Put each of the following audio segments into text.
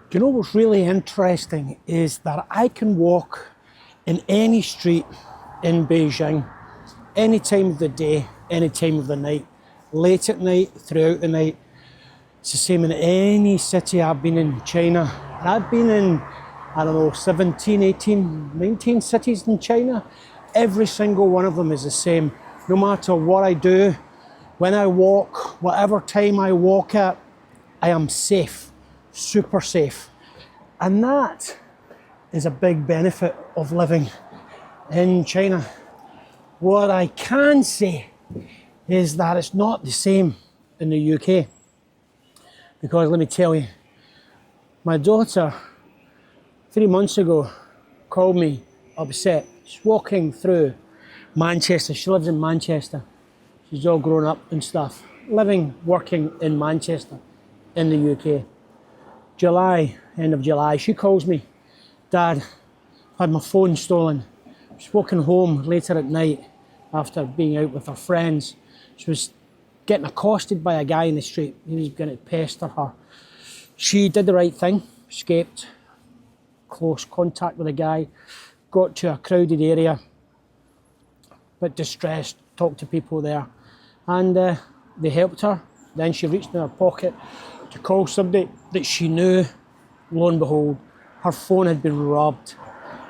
Do you know what's really interesting is that I can walk in any street in Beijing, any time of the day, any time of the night, late at night, throughout the night. It's the same in any city I've been in China. And I've been in, 17, 18, 19 cities in China. Every single one of them is the same. No matter what I do, when I walk, whatever time I walk at, I am safe, super safe. And that is a big benefit of living in China. What I can say is that it's not the same in the UK. Because let me tell you, my daughter 3 months ago called me upset. She's walking through Manchester. She lives in Manchester. She's all grown up and stuff. Living, working in Manchester, in the UK. End of July, she calls me, Dad, I had my phone stolen. She's walking home later at night after being out with her friends. She was getting accosted by a guy in the street. He was going to pester her. She did the right thing, escaped, close contact with a guy, got to a crowded area, but distressed, talked to people there, and they helped her. Then she reached in her pocket to call somebody that she knew. Lo and behold, her phone had been robbed.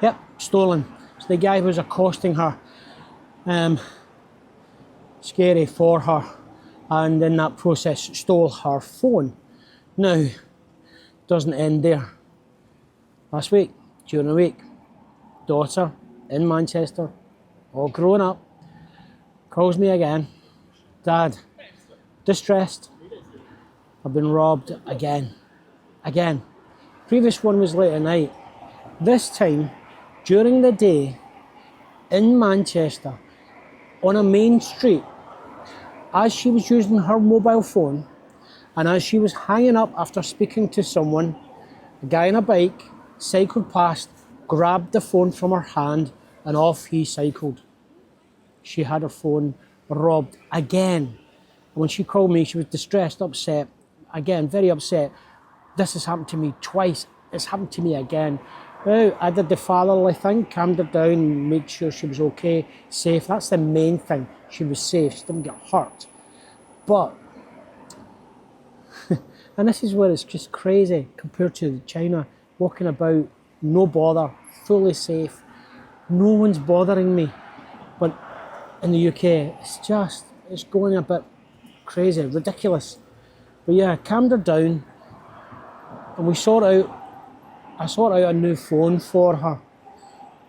Yep, stolen. So the guy who was accosting her, scary for her, and in that process stole her phone. Now, doesn't end there. Last week, during the week, daughter in Manchester, all grown up, calls me again, Dad, distressed, I've been robbed again. Previous one was late at night. This time, during the day, in Manchester, on a main street, as she was using her mobile phone, and as she was hanging up after speaking to someone, a guy on a bike cycled past, grabbed the phone from her hand, and off he cycled. She had her phone robbed again. When she called me, she was distressed, upset. Again, very upset. This has happened to me twice. It's happened to me again. Well, I did the fatherly thing, calmed her down, made sure she was okay, safe. That's the main thing. She was safe. She didn't get hurt. But, and this is where it's just crazy compared to China, walking about, no bother, fully safe. No one's bothering me. But in the UK, it's going a bit crazy, ridiculous. But yeah, I calmed her down, and I sort out a new phone for her.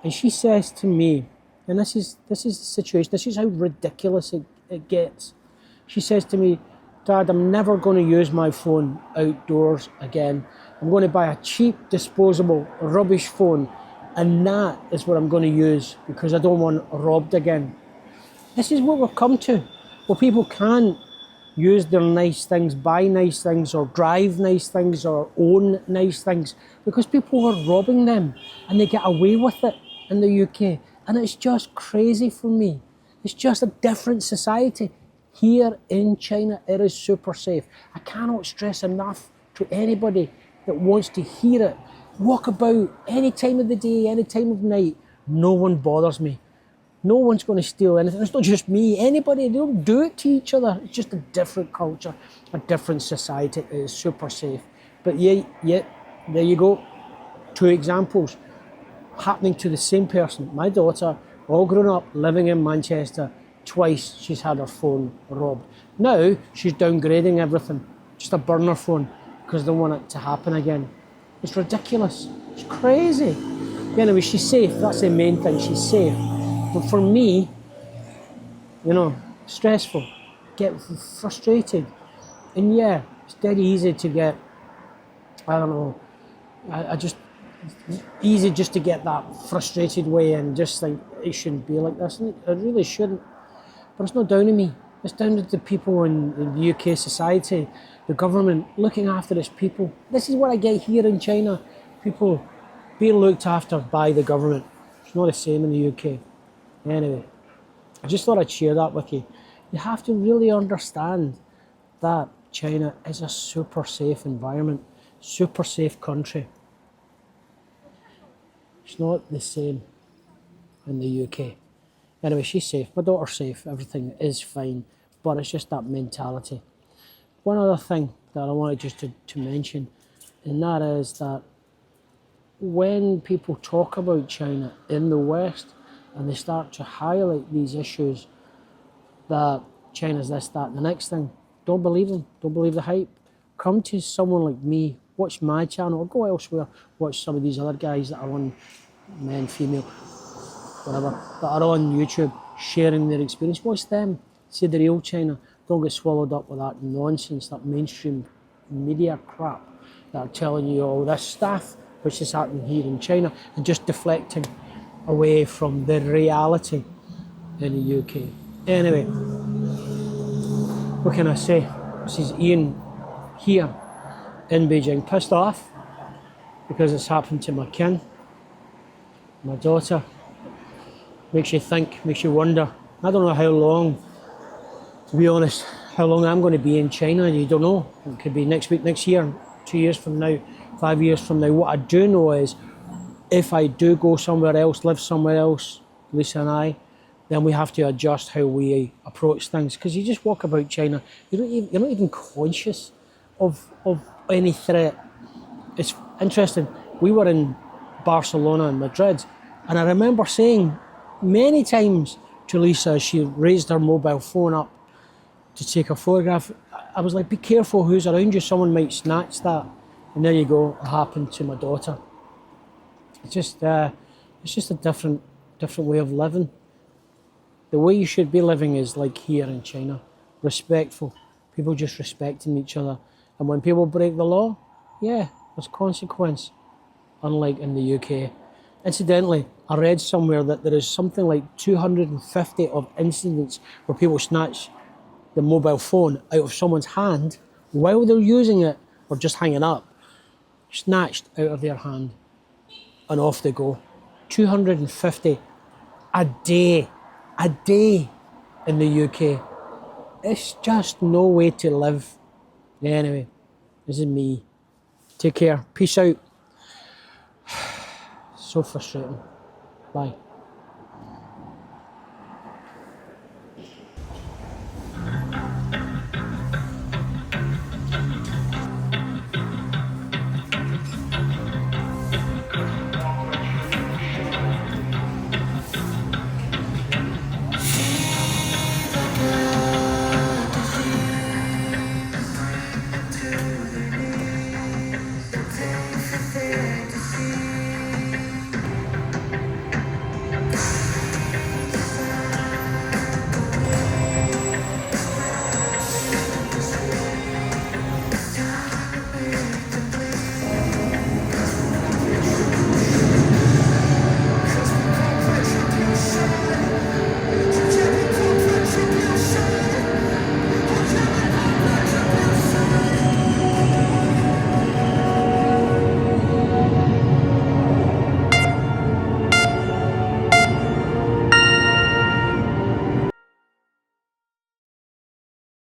And she says to me, and this is the situation, this is how ridiculous it gets. She says to me, Dad, I'm never going to use my phone outdoors again. I'm going to buy a cheap, disposable, rubbish phone, and that is what I'm going to use because I don't want robbed again. This is what we've come to, where people can't use their nice things, buy nice things, or drive nice things, or own nice things, because people are robbing them, and they get away with it in the UK. And it's just crazy for me. It's just a different society. Here in China, it is super safe. I cannot stress enough to anybody that wants to hear it. Walk about any time of the day, any time of night. No one bothers me. No one's going to steal anything. It's not just me. Anybody, they don't do it to each other. It's just a different culture, a different society. It is super safe. But yeah, there you go. 2 examples happening to the same person. My daughter, all grown up, living in Manchester. Twice she's had her phone robbed. Now she's downgrading everything. Just a burner phone because they don't want it to happen again. It's ridiculous. It's crazy. Anyway, she's safe. That's the main thing. She's safe. But for me, stressful, get frustrated. And yeah, it's dead easy to get, easy just to get that frustrated way and just think it shouldn't be like this. And it really shouldn't. But it's not down to me. It's down to the people in the UK society, the government looking after its people. This is what I get here in China. People being looked after by the government. It's not the same in the UK. Anyway, I just thought I'd share that with you. You have to really understand that China is a super safe environment. super safe country. It's not the same in the UK. Anyway, she's safe, my daughter's safe, everything is fine, but it's just that mentality. One other thing that I wanted just to mention, and that is that when people talk about China in the West and they start to highlight these issues, that China's this, that, and the next thing, don't believe them, don't believe the hype. Come to someone like me, watch my channel, or go elsewhere, watch some of these other guys that are on, men, female, whatever, that are on YouTube sharing their experience. Watch them, see the real China. Don't get swallowed up with that nonsense, that mainstream media crap that are telling you all this stuff which is happening here in China and just deflecting away from the reality in the UK. Anyway, what can I say? This is Ian here in Beijing, pissed off because it's happened to my kin, my daughter. Makes you think, makes you wonder. I don't know how long, to be honest, how long I'm going to be in China. You don't know. It could be next week, next year, 2 years from now, 5 years from now. What I do know is if I do go somewhere else, live somewhere else, Lisa and I, then we have to adjust how we approach things. Because you just walk about China, you're not even conscious of any threat. It's interesting. We were in Barcelona and Madrid, and I remember saying many times to Lisa as she raised her mobile phone up to take a photograph, I was like, be careful who's around you, someone might snatch that. And there you go, it happened to my daughter. It's just a different way of living. The way you should be living is like here in China, respectful, people just respecting each other. And when people break the law, yeah, there's consequence, unlike in the UK. Incidentally, I read somewhere that there is something like 250 of incidents where people snatch the mobile phone out of someone's hand while they're using it or just hanging up, snatched out of their hand and off they go. 250 a day in the UK. It's just no way to live. Anyway, this is me. Take care. Peace out. So frustrating. Bye.